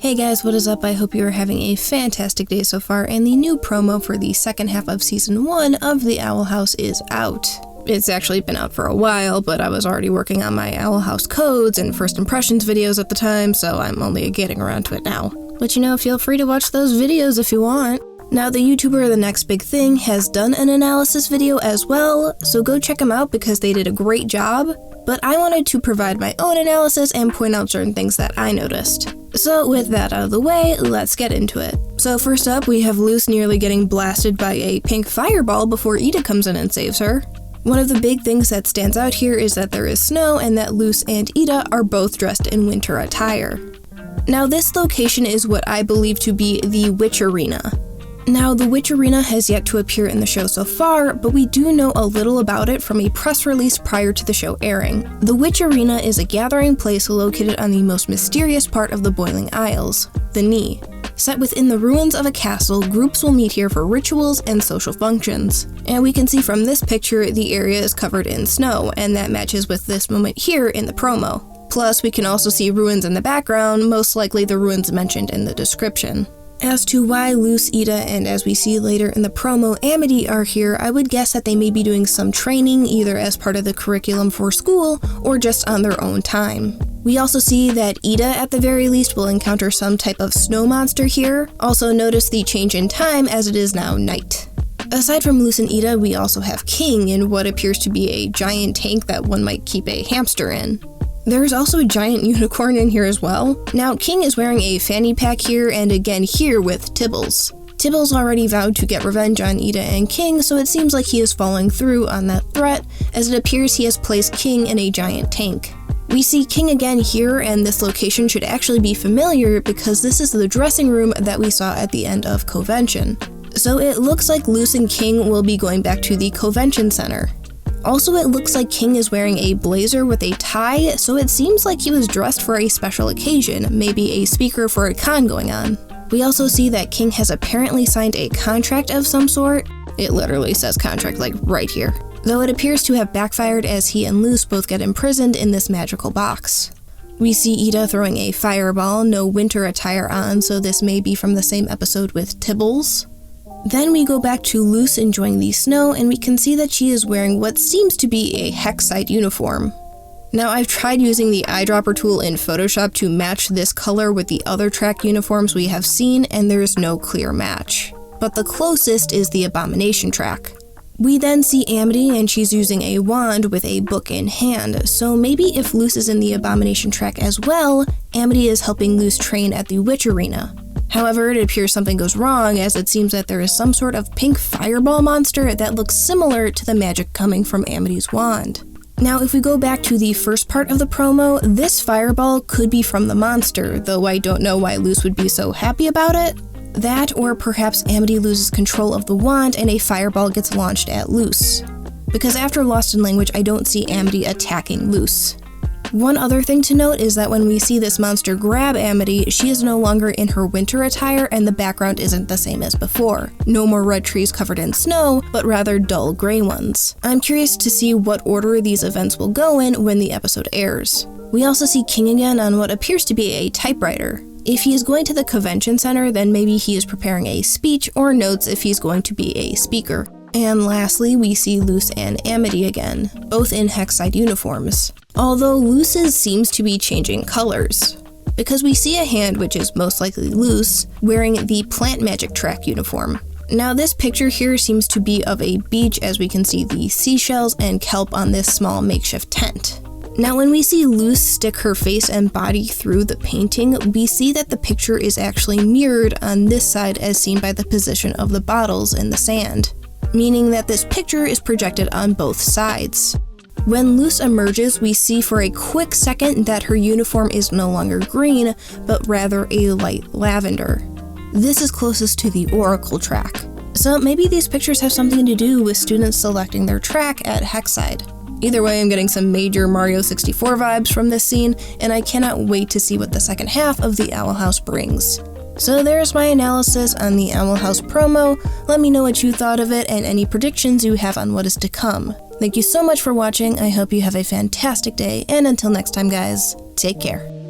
Hey guys, what is up? I hope you are having a fantastic day so far, and the new promo for the second half of Season 1 of The Owl House is out. It's actually been out for a while, but I was already working on my Owl House codes and first impressions videos at the time, so I'm only getting around to it now. But you know, feel free to watch those videos if you want. Now, the YouTuber The Next Big Thing has done an analysis video as well, so go check them out because they did a great job. But I wanted to provide my own analysis and point out certain things that I noticed. So with that out of the way, let's get into it. So first up, we have Luce nearly getting blasted by a pink fireball before Ida comes in and saves her. One of the big things that stands out here is that there is snow and that Luce and Ida are both dressed in winter attire. Now this location is what I believe to be the Witch Arena. Now, the Witch Arena has yet to appear in the show so far, but we do know a little about it from a press release prior to the show airing. The Witch Arena is a gathering place located on the most mysterious part of the Boiling Isles, the Knee. Set within the ruins of a castle, groups will meet here for rituals and social functions. And we can see from this picture the area is covered in snow, and that matches with this moment here in the promo. Plus, we can also see ruins in the background, most likely the ruins mentioned in the description. As to why Luce, Ida, and as we see later in the promo, Amity are here, I would guess that they may be doing some training either as part of the curriculum for school or just on their own time. We also see that Ida at the very least will encounter some type of snow monster here. Also notice the change in time as it is now night. Aside from Luce and Ida, we also have King in what appears to be a giant tank that one might keep a hamster in. There's also a giant unicorn in here as well. Now, King is wearing a fanny pack here and again here with Tibbles. Tibbles already vowed to get revenge on Ida and King, so it seems like he is following through on that threat, as it appears he has placed King in a giant tank. We see King again here, and this location should actually be familiar because this is the dressing room that we saw at the end of Convention. So it looks like Luce and King will be going back to the Convention Center. Also, it looks like King is wearing a blazer with a tie, so it seems like he was dressed for a special occasion, maybe a speaker for a con going on. We also see that King has apparently signed a contract of some sort. It literally says contract like right here. Though it appears to have backfired as he and Luce both get imprisoned in this magical box. We see Ida throwing a fireball, no winter attire on, so this may be from the same episode with Tibbles. Then we go back to Luce enjoying the snow, and we can see that she is wearing what seems to be a Hexside uniform. Now, I've tried using the eyedropper tool in Photoshop to match this color with the other track uniforms we have seen, and there is no clear match. But the closest is the Abomination track. We then see Amity, and she's using a wand with a book in hand, so maybe if Luce is in the Abomination track as well, Amity is helping Luce train at the Witch Arena. However, it appears something goes wrong as it seems that there is some sort of pink fireball monster that looks similar to the magic coming from Amity's wand. Now, if we go back to the first part of the promo, this fireball could be from the monster, though I don't know why Luce would be so happy about it. That, or perhaps Amity loses control of the wand and a fireball gets launched at Luce. Because after Lost in Language, I don't see Amity attacking Luce. One other thing to note is that when we see this monster grab Amity, she is no longer in her winter attire and the background isn't the same as before. No more red trees covered in snow, but rather dull gray ones. I'm curious to see what order these events will go in when the episode airs. We also see King again on what appears to be a typewriter. If he is going to the convention center, then maybe he is preparing a speech or notes if he's going to be a speaker. And lastly, we see Luce and Amity again, both in Hexside uniforms. Although Luce's seems to be changing colors, because we see a hand, which is most likely Luce, wearing the Plant Magic track uniform. Now this picture here seems to be of a beach as we can see the seashells and kelp on this small makeshift tent. Now when we see Luce stick her face and body through the painting, we see that the picture is actually mirrored on this side as seen by the position of the bottles in the sand, meaning that this picture is projected on both sides. When Luce emerges, we see for a quick second that her uniform is no longer green, but rather a light lavender. This is closest to the Oracle track. So maybe these pictures have something to do with students selecting their track at Hexside. Either way, I'm getting some major Mario 64 vibes from this scene, and I cannot wait to see what the second half of the Owl House brings. So there's my analysis on the Owl House promo. Let me know what you thought of it and any predictions you have on what is to come. Thank you so much for watching. I hope you have a fantastic day, and until next time guys, take care.